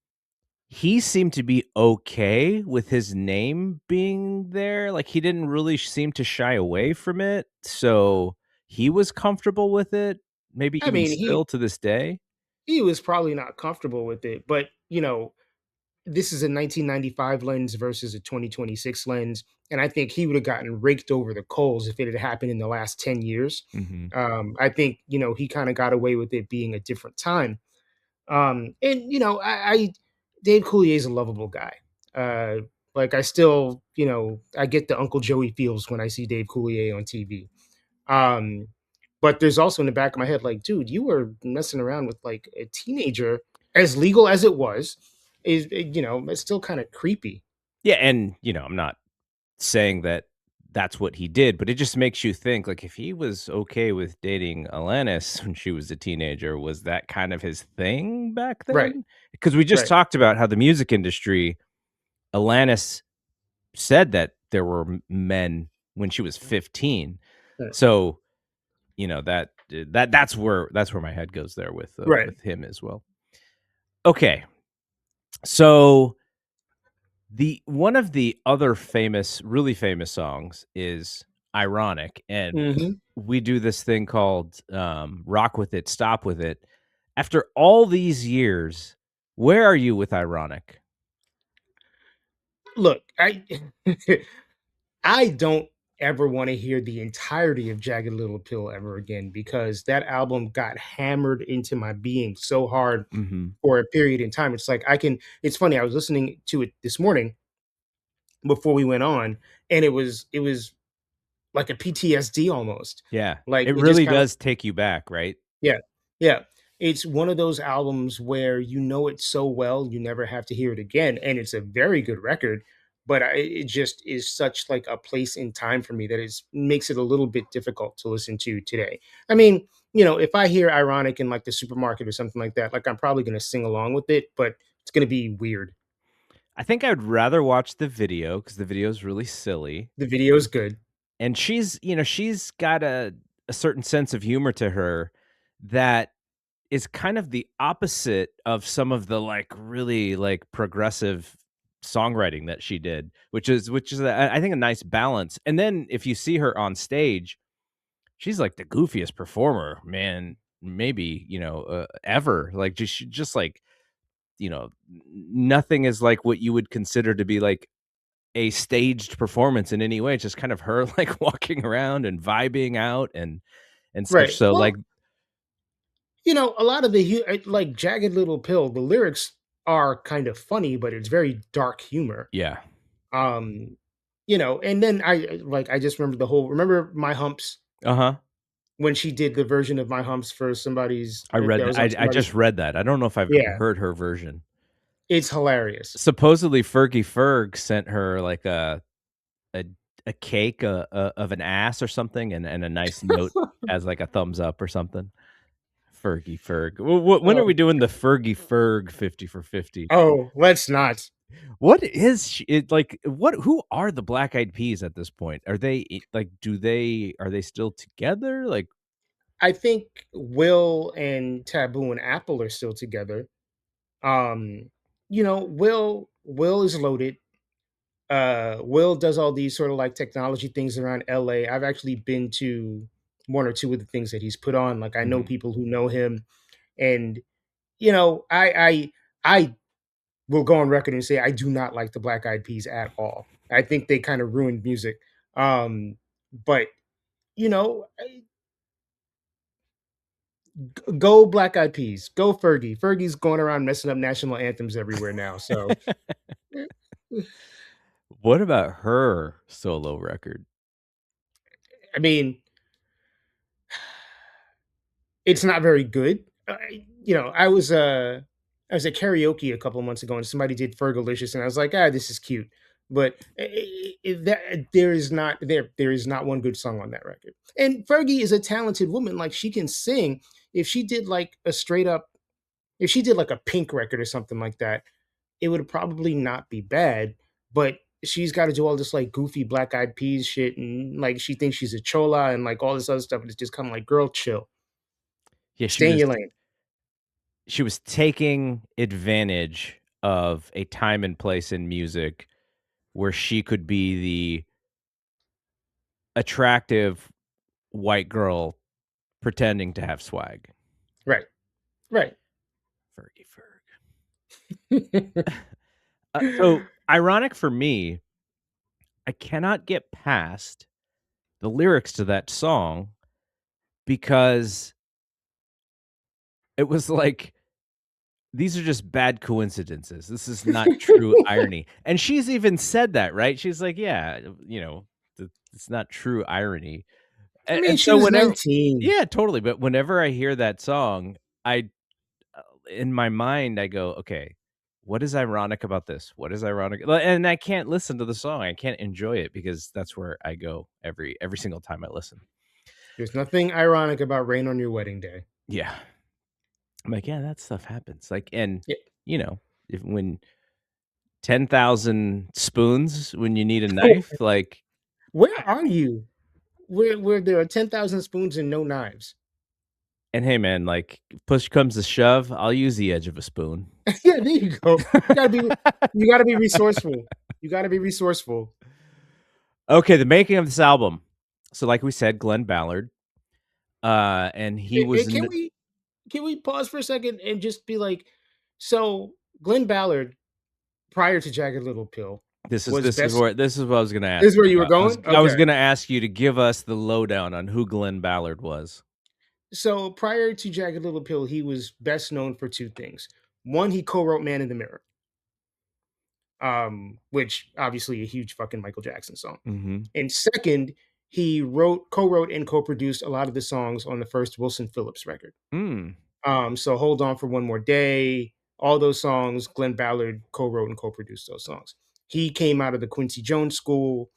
S1: he seemed to be okay with his name being there. Like, he didn't really seem to shy away from it. So he was comfortable with it, maybe
S2: I
S1: even
S2: mean,
S1: still to this day.
S2: he was probably not comfortable with it, but this is a 1995 lens versus a 2026 lens, and I think he would have gotten raked over the coals if it had happened in the last 10 years.
S1: Mhm.
S2: I think he kind of got away with it being a different time. And I Dave Coulier is a lovable guy. Uh, like I still, I get the Uncle Joey feels when I see Dave Coulier on TV. Um, but there's also in the back of my head, like, dude, you were messing around with like a teenager, as legal as it was, it's still kind of creepy.
S1: Yeah, and, I'm not saying that that's what he did, but it just makes you think, like, if he was okay with dating Alanis when she was a teenager, was that kind of his thing back
S2: Right,
S1: then? Because we just
S2: right.
S1: talked about how the music industry, Alanis said that there were men when she was 15.
S2: Right.
S1: So, that's where my head goes there
S2: Right.
S1: with him as well. Okay. So the one of the other really famous songs is Ironic, and
S2: Hmm.
S1: we do this thing called Rock With It, Stop With It. After all these years, where are you with Ironic?
S2: Look, I don't ever want to hear the entirety of Jagged Little Pill ever again, because that album got hammered into my being so hard
S1: Mhm.
S2: for a period in time. It's like it's funny, I was listening to it this morning before we went on, and it was like a PTSD almost.
S1: Yeah.
S2: Like
S1: It
S2: it just
S1: really
S2: kind of
S1: does take you back, right?
S2: yeah. Yeah. It's one of those albums where you know it so well, you never have to hear it again, and it's a very good record, but it just is such like a place in time for me that is makes it a little bit difficult to listen to today. I mean, if I hear Ironic in like the supermarket or something like that, like I'm probably going to sing along with it, but it's going to be weird.
S1: I think I would rather watch the video because the video is really silly.
S2: The video is good.
S1: And she's got a certain sense of humor to her that is kind of the opposite of some of the, like, really, like, progressive songwriting that she did, which is I think a nice balance. And then if you see her on stage, she's like the goofiest performer, man, maybe, ever. Like, just like, nothing is like what you would consider to be like a staged performance in any way. It's just kind of her like walking around and vibing out and such.
S2: Right.
S1: So like,
S2: Well, a lot of like Jagged Little Pill, the lyrics are kind of funny, but it's very dark humor.
S1: yeah.
S2: Um, and then I just remember My Humps
S1: Uh-huh.
S2: when she did the version of My Humps for somebody's
S1: I read
S2: that
S1: that.
S2: was on
S1: I
S2: somebody's.
S1: just read that. I don't know if I've ever
S2: Yeah,
S1: heard her version.
S2: it's hilarious.
S1: Supposedly Fergie Ferg sent her like a a cake, of an ass or something, and a nice note as like a thumbs up or something. Fergie Ferg. When are
S2: Oh,
S1: we doing the Fergie Ferg 50 for 50?
S2: oh, let's not.
S1: What is like, who are the Black Eyed Peas at this point? Are they like, are they still together? Like,
S2: I think Will and Taboo and Apple are still together. Um, Will is loaded. Will does all these sort of like technology things around LA. I've actually been to one or two of the things that he's put on. Like I know
S1: mhm.
S2: people who know him, and I will go on record and say I do not like the Black Eyed Peas at all. I think they kind of ruined music. But you know, go Black Eyed Peas, go Fergie. Fergie's going around messing up national anthems everywhere now. So,
S1: What about her solo record?
S2: I mean, it's not very good. I was at karaoke a couple of months ago and somebody did Fergalicious and I was like, this is cute. But there is not one good song on that record. And Fergie is a talented woman. Like she can sing. If she did like a straight up, if she did like a Pink record or something like that, it would probably not be bad. But she's got to do all this like goofy Black Eyed Peas shit and like she thinks she's a chola and like all this other stuff. And it's just kind of like, girl, chill,
S1: Yeah,
S2: stay in your lane.
S1: she was taking advantage of a time and place in music where she could be the attractive white girl pretending to have swag.
S2: Right. Right.
S1: Fergie Ferg. So ironic for me, I cannot get past the lyrics to that song because it was like, these are just bad coincidences. This is not true irony. And she's even said that, right? She's like, yeah, it's not true irony.
S2: I mean,
S1: And
S2: she
S1: so
S2: was
S1: whenever,
S2: 19.
S1: yeah, totally. But whenever I hear that song, in my mind, I go, okay, what is ironic about this? What is ironic? And I can't listen to the song. I can't enjoy it because that's where I go every single time I listen.
S2: There's nothing ironic about rain on your wedding day.
S1: Yeah. I'm like, yeah, that stuff happens. Like, and
S2: Yeah.
S1: if when 10,000 spoons when you need a knife, like,
S2: Where are you? Where there are 10,000 spoons and no knives.
S1: and hey, man, like, push comes to shove, I'll use the edge of a spoon.
S2: Yeah, there you go. You gotta be resourceful. You gotta be resourceful.
S1: Okay, the making of this album. So, like we said, Glen Ballard, and he
S2: Eh,
S1: was
S2: Can
S1: in.
S2: we pause for a second and just be like, so Glen Ballard, prior to Jagged Little Pill,
S1: This is
S2: was
S1: this is
S2: best.
S1: where this is what I was gonna ask
S2: This is where
S1: you
S2: you were
S1: about.
S2: going?
S1: I was
S2: Okay.
S1: gonna ask you to give us the lowdown on who Glen Ballard was.
S2: So prior to Jagged Little Pill, he was best known for two things. One, he co-wrote Man in the Mirror, which obviously a huge fucking Michael Jackson song.
S1: Mhm.
S2: And second, he co-wrote and co-produced a lot of the songs on the first Wilson Phillips record.
S1: Mm.
S2: So Hold On for One More Day, all those songs, Glenn Ballard co-wrote and co-produced those songs. He came out of the Quincy Jones school.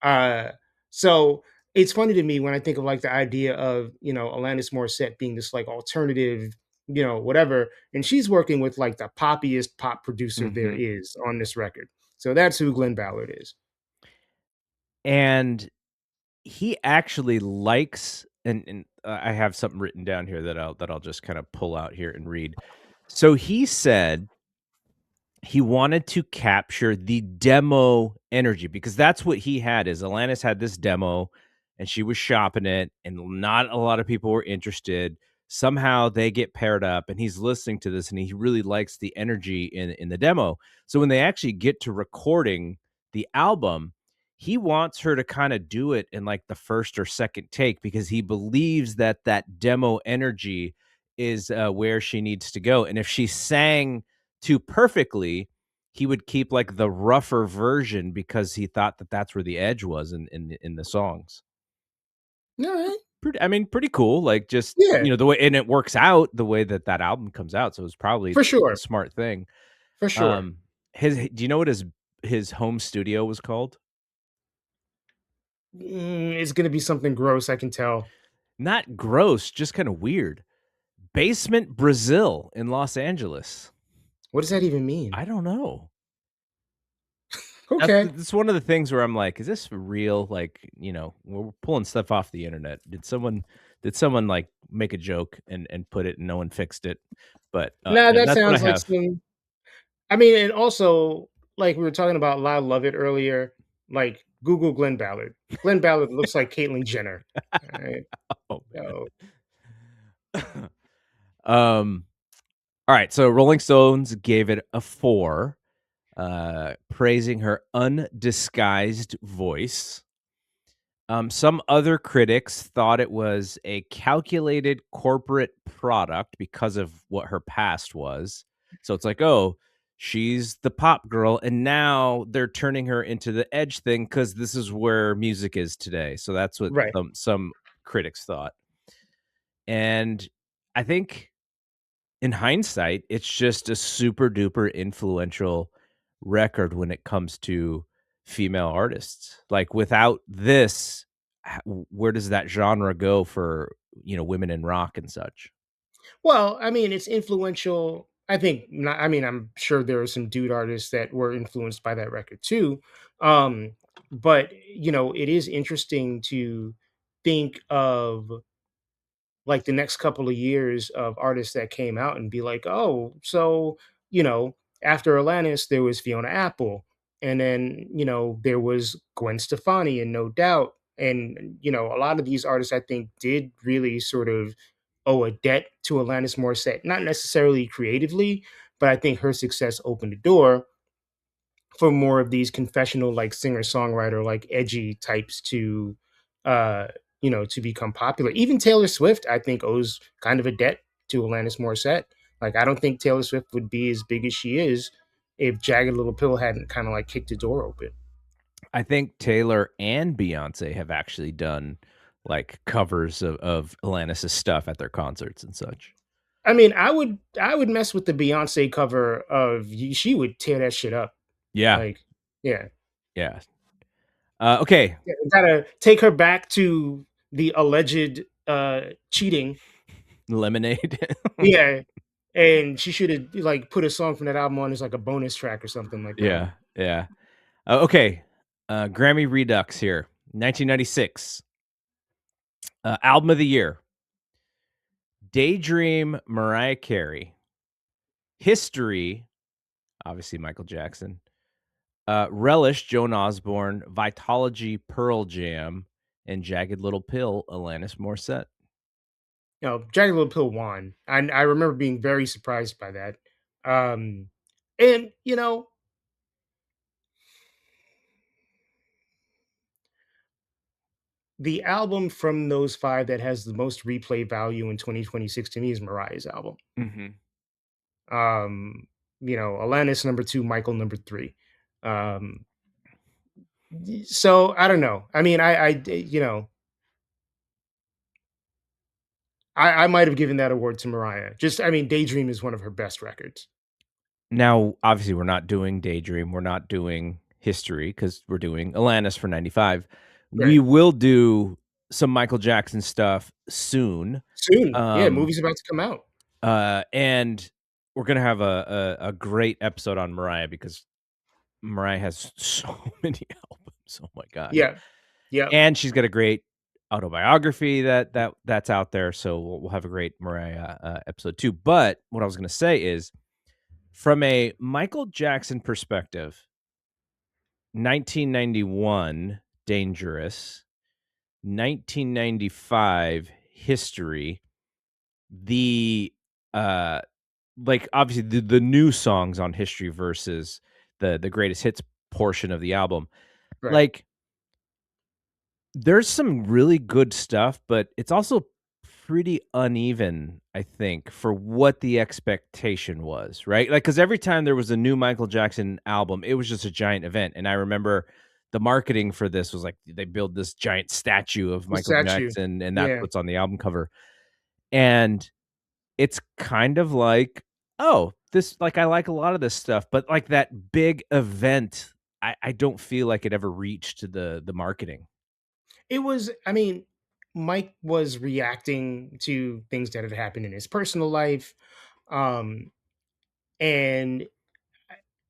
S2: Uh, so it's funny to me when I think of like the idea of, Alanis Morissette being this like alternative, whatever. And she's working with like the poppiest pop producer there
S1: Mhm.
S2: is on this record. So that's who Glenn Ballard is.
S1: And he actually likes and I have something written down here that I'll just kind of pull out here and read. So he said he wanted to capture the demo energy because that's what he had. Is Alanis had this demo and she was shopping it and not a lot of people were interested. Somehow they get paired up and he's listening to this and he really likes the energy in the demo. So when they actually get to recording the album, he wants her to kind of do it in like the first or second take because he believes that that demo energy is where she needs to go. And if she sang too perfectly, he would keep like the rougher version because he thought that that's where the edge was in the songs.
S2: All right.
S1: Pretty, I mean, pretty cool. Like just
S2: Yeah,
S1: the way, and it works out the way that that album comes out. So it's probably
S2: for
S1: the
S2: sure.
S1: smart thing.
S2: For sure.
S1: Um, do you know what his home studio was called?
S2: It's gonna be something gross, I can tell.
S1: Not gross, just kind of weird. Basement Brazil in Los Angeles.
S2: What does that even mean?
S1: I don't know.
S2: Okay.
S1: That's one of the things where I'm like, is this real? Like, we're pulling stuff off the internet. Did someone like make a joke and put it and no one fixed it? But
S2: Nah,
S1: yeah,
S2: that
S1: that's what I
S2: sounds like
S1: have.
S2: some. I mean, and also, like we were talking about "I Love It" earlier. Like Google Glen Ballard. Glen Ballard looks like Caitlyn Jenner. All right.
S1: Oh
S2: So,
S1: man. All right. So Rolling Stones gave it a 4, praising her undisguised voice. Some other critics thought it was a calculated corporate product because of what her past was. So it's like, oh, she's the pop girl, and now they're turning her into the edge thing because this is where music is today. So that's what
S2: right.
S1: some critics thought. And I think in hindsight, it's just a super duper influential record when it comes to female artists. Like without this, where does that genre go for, women in rock and such?
S2: Well, I mean, it's influential. I think not. I mean, I'm sure there are some dude artists that were influenced by that record too. Um, but it is interesting to think of like the next couple of years of artists that came out and be like, oh, so after Alanis, there was Fiona Apple, and then there was Gwen Stefani, and No Doubt, and a lot of these artists I think did really sort of owe a debt to Alanis Morissette, not necessarily creatively, but I think her success opened the door for more of these confessional like singer-songwriter like edgy types to uh to become popular. Even Taylor Swift I think owes kind of a debt to Alanis Morissette. Like I don't think Taylor Swift would be as big as she is if Jagged Little Pill hadn't kind of like kicked the door open.
S1: I think Taylor and Beyonce have actually done like covers of Alanis's stuff at their concerts and such.
S2: I mean, I would mess with the Beyonce cover of she would tear that shit up.
S1: Yeah,
S2: Like, yeah.
S1: yeah. Okay,
S2: Yeah, gotta take her back to the alleged cheating.
S1: Lemonade.
S2: Yeah, and she should have like put a song from that album on as like a bonus track or something like that.
S1: Yeah, yeah. Okay, Grammy Redux here, 1996. Album of the year: Daydream, Mariah Carey; History, obviously Michael Jackson; Relish, Joan Osborne; Vitology, Pearl Jam; and Jagged Little Pill, Alanis Morissette.
S2: Jagged Little Pill won. I remember being very surprised by that. Um, and the album from those five that has the most replay value in 2026 to me is Mariah's album.
S1: Mhm.
S2: Um, Alanis number two, Michael number three. Um, so I don't know. I mean, I might have given that award to Mariah. Just, I mean, Daydream is one of her best records.
S1: Now, obviously, we're not doing Daydream, we're not doing History because 'cause we're doing Alanis for 95. We
S2: Right.
S1: will do some Michael Jackson stuff soon,
S2: Soon. Yeah,
S1: um,
S2: movie's about to come out.
S1: and we're gonna have a great episode on Mariah because Mariah has so many albums, oh my gosh,
S2: Yeah. Yep.
S1: and she's got a great autobiography that's out there. So we'll have a great Mariah episode too. But what I was going to say is, from a Michael Jackson perspective, 1991 Dangerous, 1995 History, the like obviously the new songs on History versus the greatest hits portion of the album.
S2: Right.
S1: Like, there's some really good stuff, but it's also pretty uneven, I think, for what the expectation was, right? Like, because every time there was a new Michael Jackson album, it was just a giant event. And I remember the marketing for this was like they build this giant statue of
S2: The
S1: Michael
S2: statue.
S1: Jackson, and that's
S2: Yeah.
S1: what's on the album cover. And it's kind of like, oh, this, like, I like a lot of this stuff, but like that big event, I don't feel like it ever reached the marketing.
S2: It was, I mean, Mike was reacting to things that had happened in his personal life. Um, and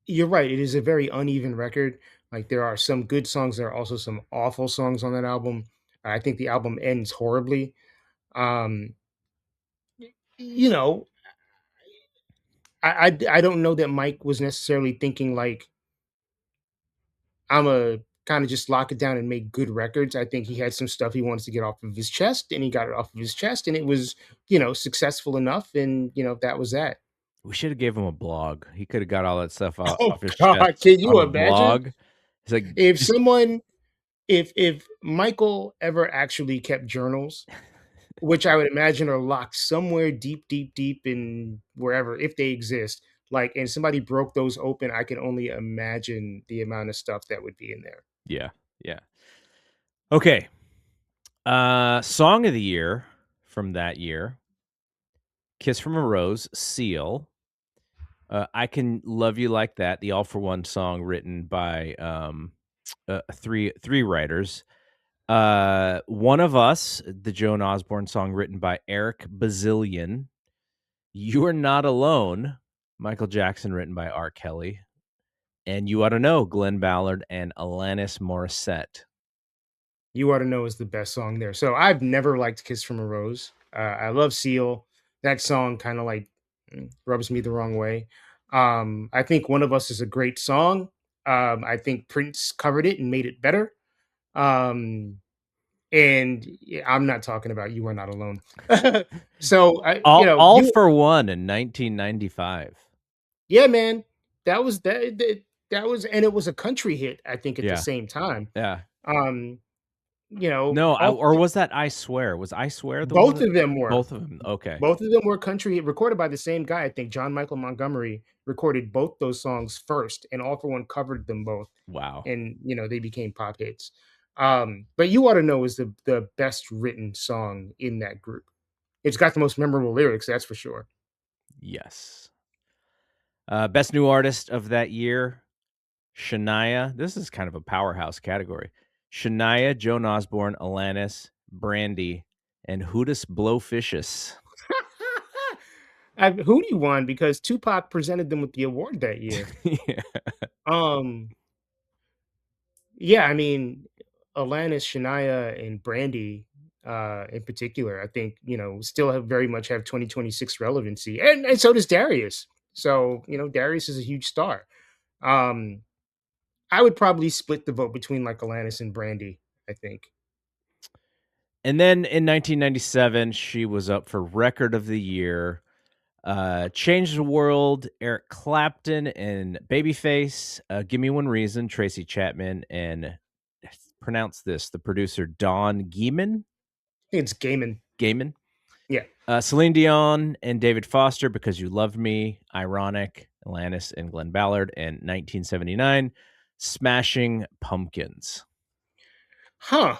S2: you're right, it is a very uneven record. Like, there are some good songs, there are also some awful songs on that album. I think the album ends horribly. Um, you know, I don't know that Mike was necessarily thinking like, Imma kinda just lock it down and make good records. I think he had some stuff he wants to get off of his chest, and he got it off of his chest, and it was, successful enough, and, that was that.
S1: We should have gave him a blog. He could have got all that stuff
S2: Oh
S1: off his
S2: god,
S1: chest
S2: can
S1: on
S2: you
S1: a
S2: imagine?
S1: blog. He's like,
S2: If
S1: just
S2: someone if Michael ever actually kept journals, which I would imagine are locked somewhere deep, deep, deep in wherever, if they exist, like, and somebody broke those open, I can only imagine the amount of stuff that would be in there.
S1: yeah, yeah. Okay. Song of the year from that year, Kiss from a Rose, Seal. I Can Love You Like That, the All for One song written by three writers. One of Us, the Joan Osborne song written by Eric Bazillion. You're Not Alone, Michael Jackson written by R. Kelly. And You Oughta Know, Glen Ballard and Alanis Morissette.
S2: You Oughta Know is the best song there. So I've never liked Kiss from a Rose. I love Seal. That song kind of like rubs me the wrong way. I think One of Us is a great song. I think Prince covered it and made it better. Um, and yeah, I'm not talking about You Are Not Alone. So
S1: All for One in 1995.
S2: yeah, man, that was that was, and it was a country hit. I think at the
S1: Yeah,
S2: same time.
S1: yeah.
S2: Um,
S1: No,
S2: all
S1: or was that I Swear? Was I Swear the one
S2: both
S1: that
S2: of them were.
S1: both of them? Okay.
S2: Both of them were country recorded by the same guy. I think John Michael Montgomery recorded both those songs first, and All for One covered them both,
S1: Wow.
S2: and they became pop hits. But You Oughta Know is the best written song in that group. It's got the most memorable lyrics, that's for sure.
S1: Yes. Best new artist of that year, Shania. This is kind of a powerhouse category. Shania, Joan Osborne, Alanis, Brandy, and Hootis Blowfishus.
S2: Hootie won because Tupac presented them with the award that year.
S1: Yeah.
S2: Um, yeah, I mean, Alanis, Shania, and Brandy, in particular, I think, still have very much have 2026 relevancy. And so does Darius. So, Darius is a huge star. Um, I would probably split the vote between like Alanis and Brandy, I think.
S1: And then in 1997, she was up for Record of the Year. Change the World, Eric Clapton and Babyface. Give Me One Reason, Tracy Chapman, and pronounce this, the producer Don Gehman.
S2: I think it's Gaiman.
S1: Gaiman.
S2: Yeah.
S1: Celine Dion and David Foster, Because You Loved Me, Ironic, Alanis and Glen Ballard, and 1979, Smashing Pumpkins.
S2: Huh.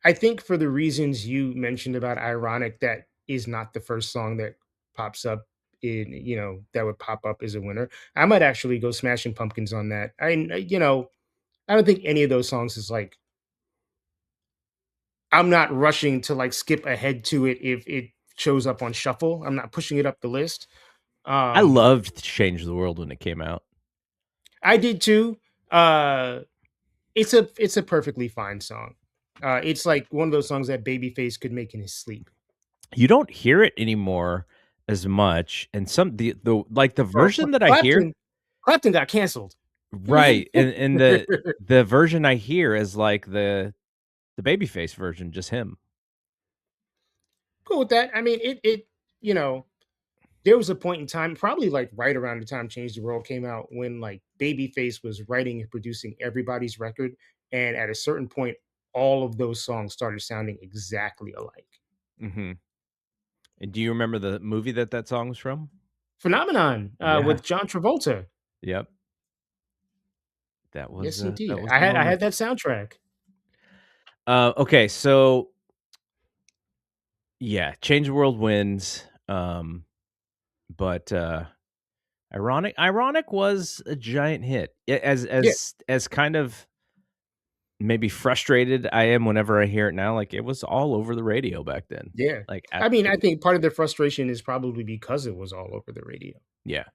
S2: I think for the reasons you mentioned about Ironic, that is not the first song that pops up that would pop up as a winner. I might actually go Smashing Pumpkins on that. I don't think any of those songs is like, I'm not rushing to like skip ahead to it if it shows up on shuffle. I'm not pushing it up the list.
S1: I
S2: Um,
S1: loved Change the World when it came out.
S2: I did too. Uh, it's a perfectly fine song. It's like one of those songs that Babyface could make in his sleep.
S1: You don't hear it anymore as much, and some the like, the
S2: Well,
S1: version that I hear.
S2: Clapton got canceled.
S1: Right, and the version I hear is, like, the Babyface version, just him.
S2: Cool with that. I mean, you know, there was a point in time, probably like right around the time Change the World came out, when like Babyface was writing and producing everybody's record. And at a certain point, all of those songs started sounding exactly alike.
S1: Mhm. And do you remember the movie that that song was from?
S2: Phenomenon
S1: Yeah.
S2: with John Travolta.
S1: Yep.
S2: Yes,
S1: That
S2: indeed.
S1: was
S2: I
S1: the
S2: had I
S1: moment.
S2: had that soundtrack.
S1: Okay, so, yeah, Change the World wins, but, Ironic was a giant hit.
S2: Yeah,
S1: As kind of maybe frustrated I am whenever I hear it now, like, it was all over the radio back then.
S2: yeah.
S1: Like,
S2: I mean, I
S1: absolutely.
S2: think part of the frustration is probably because it was all over the radio.
S1: Yeah.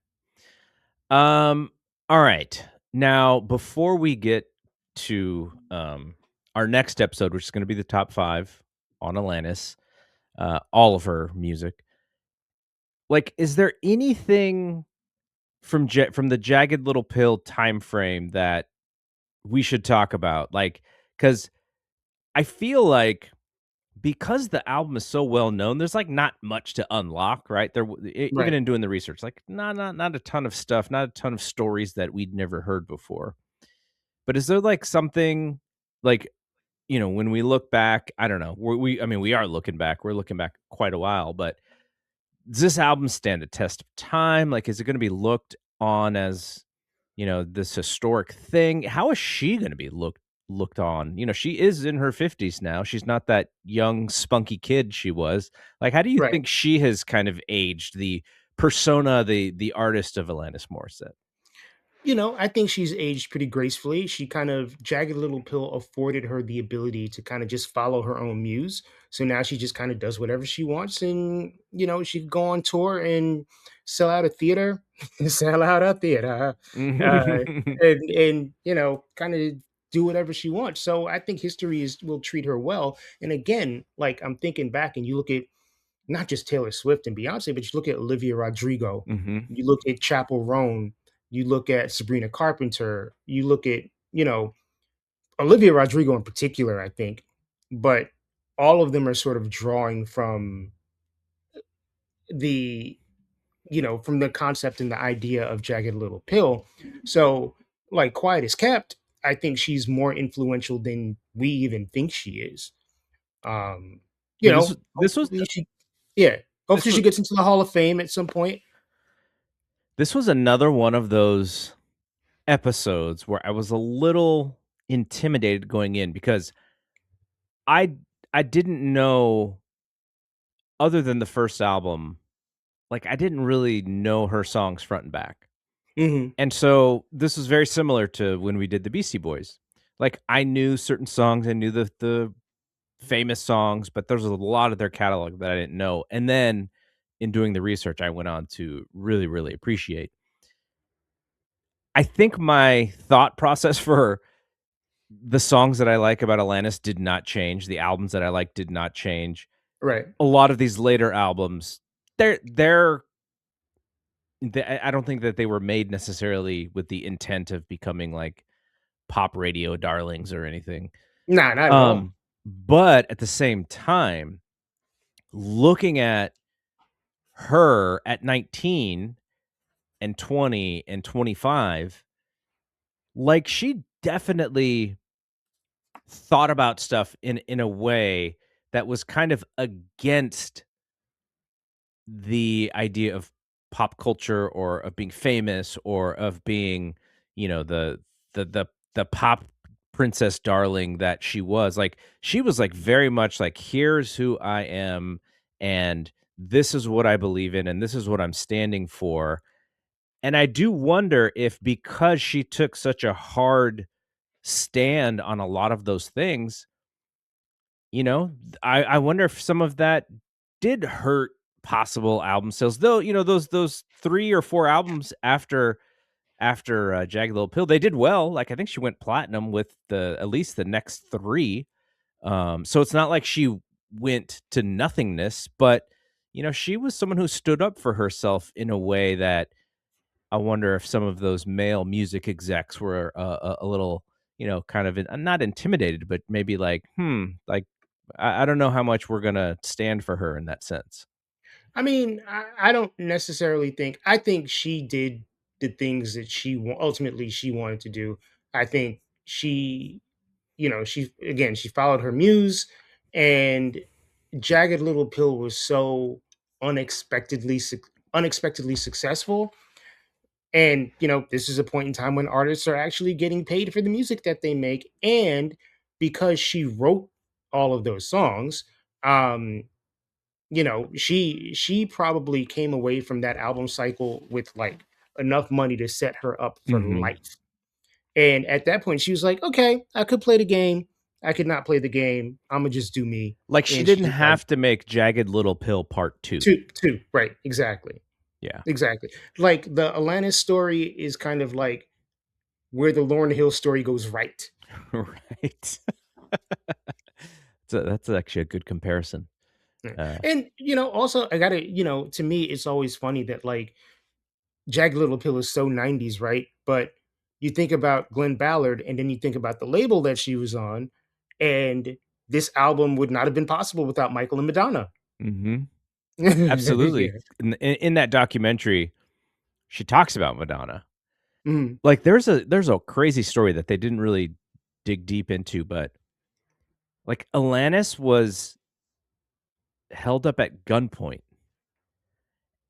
S1: Um, all right. Now, before we get to, our next episode, which is gonna be the top 5 on Alanis, all of her music, like, is there anything from the Jagged Little Pill time frame that we should talk about? Like, because I feel like because the album is so well known, there's, like, not much to unlock, right? Even
S2: Right.
S1: in doing the research, like, not a ton of stuff, not a ton of stories that we'd never heard before. But is there, like, something, like, when we look back, I don't know, I mean, we are looking back, we're looking back quite a while, but does this album stand the test of time? Like, is it gonna be looked on as, this historic thing? How is she gonna be looked on? She is in her 50s now. She's not that young, spunky kid she was. Like, how do you
S2: Right.
S1: think she has kind of aged, the persona, the artist of Alanis Morissette?
S2: I think she's aged pretty gracefully. She kind of Jagged Little Pill afforded her the ability to kind of just follow her own muse. So now she just kind of does whatever she wants, and she could go on tour and sell out a theater, sell out a theater, uh, and kind of do whatever she wants. So I think history is will treat her well. And again, like I'm thinking back, and you look at not just Taylor Swift and Beyonce, but you look at Olivia Rodrigo,
S1: Mhm.
S2: you look at Chapel Roan, you look at Sabrina Carpenter, you look at, Olivia Rodrigo in particular, I think, but all of them are sort of drawing from the, from the concept and the idea of Jagged Little Pill. So, like Quiet as Kept, I think she's more influential than we even think she is. Um,
S1: Yeah, this was
S2: hopefully she Yeah,
S1: this
S2: hopefully
S1: was
S2: she gets into the Hall of Fame at some point.
S1: this was another one of those episodes where I was a little intimidated going in because I I didn't know, other than the first album, like, I didn't really know her songs front and back.
S2: Mhm.
S1: And so this was very similar to when we did the Beastie Boys. Like, I knew certain songs, I knew the famous songs, but there's a lot of their catalog that I didn't know. And then in doing the research, I went on to really, really appreciate. I think my thought process for the songs that I like about Alanis did not change. The albums that I like did not change.
S2: Right.
S1: A lot of these later albums, I don't think that they were made necessarily with the intent of becoming like pop radio darlings or anything.
S2: Nah, not at all.
S1: Um, but at the same time, looking at her at 19 and 20 and 25, like, she definitely thought about stuff in a way that was kind of against the idea of pop culture or of being famous or of being, the the the pop princess darling that she was. Like, she was, like, very much like, here's who I am, and this is what I believe in, and this is what I'm standing for. And I do wonder if, because she took such a hard stand on a lot of those things, I wonder if some of that did hurt possible album sales. Though, those 3 or 4 albums after Jagged Little Pill, they did well. Like, I think she went platinum with the at least the next 3. So it's not like she went to nothingness, but she was someone who stood up for herself in a way that I wonder if some of those male music execs were a little, kind of not intimidated, but maybe like, like I don't know how much we're gonna stand for her in that sense.
S2: I mean, I don't necessarily think. I think she did the things that ultimately she wanted to do. I think she, she again, she followed her muse, and Jagged Little Pill was so unexpectedly successful. And this is a point in time when artists are actually getting paid for the music that they make, and because she wrote all of those songs, um, she probably came away from that album cycle with like enough money to set her up for
S1: Hmm.
S2: life. And at that point, she was like, "Okay, I could play the game. I could not play the game. I'm gonna just do me."
S1: Like she
S2: And she
S1: didn't
S2: just like
S1: have to make Jagged Little Pill Part Two.
S2: two, right? Exactly,
S1: Yeah.
S2: exactly. Like the Alanis story is kind of like where the Lauryn Hill story goes right.
S1: Right. So that's actually a good comparison.
S2: Yeah.
S1: Uh,
S2: And also I gotta, to me, it's always funny that like Jagged Little Pill is so 90s, right? But you think about Glen Ballard and then you think about the label that she was on, and this album would not have been possible without Michael and Madonna.
S1: mhm. Absolutely.
S2: Yeah.
S1: In that documentary, she talks about Madonna.
S2: Mhm.
S1: Like there's a crazy story that they didn't really dig deep into, but like Alanis was held up at gunpoint.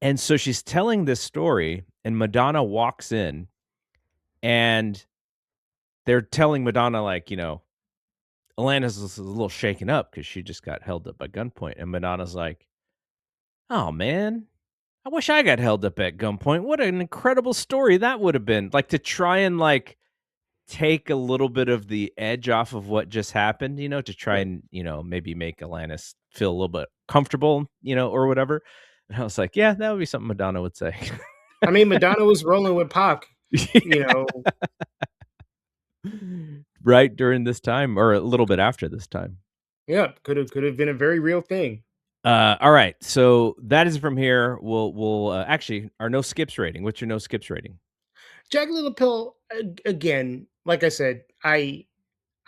S1: And so she's telling this story and Madonna walks in and they're telling Madonna like, Alanis is a little shaken up because she just got held up by gunpoint. And Madonna's like, "Oh man, I wish I got held up at gunpoint. What an incredible story that would have been." Like to try and like take a little bit of the edge off of what just happened, to try
S2: Right.
S1: and, maybe make Alanis feel a little bit comfortable, or whatever. And I was like, yeah, that would be something Madonna would say.
S2: I mean, Madonna was rolling with Pac, you know.
S1: Right during this time or a little bit after this time.
S2: Yeah, could have been a very real thing.
S1: All right. So that is from here. We'll actually our no skips rating. What's your no skips rating?
S2: Jagged Little Pill, again, like I said, I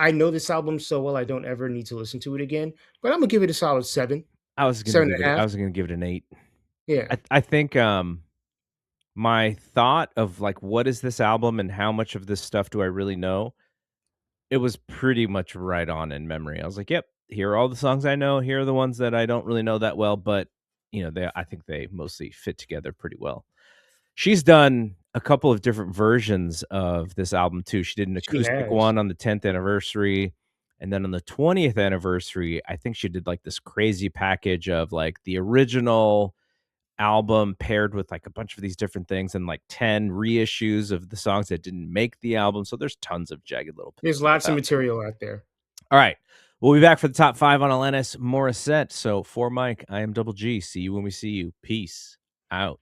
S2: know this album so well I don't ever need to listen to it again, but I'm gonna give it a solid seven, seven and a
S1: I
S2: half.
S1: was gonna give it an 8.
S2: Yeah.
S1: I think my thought of like what is this album and how much of this stuff do I really know? It was pretty much right on in memory. I was like, "Yep, here are all the songs I know. Here are the ones that I don't really know that well, but I think they mostly fit together pretty well." She's done a couple of different versions of this album too. She did an
S2: She
S1: acoustic
S2: has.
S1: one on the 10th anniversary, and then on the 20th anniversary, I think she did like this crazy package of like the original album paired with like a bunch of these different things and like 10 reissues of the songs that didn't make the album. So there's tons of Jagged Little Pill
S2: There's
S1: stuff
S2: lots of
S1: out there.
S2: material out there.
S1: All right. We'll be back for the top 5 on Alanis Morissette. So for Mike, I am Double G. See you when we see you. Peace out.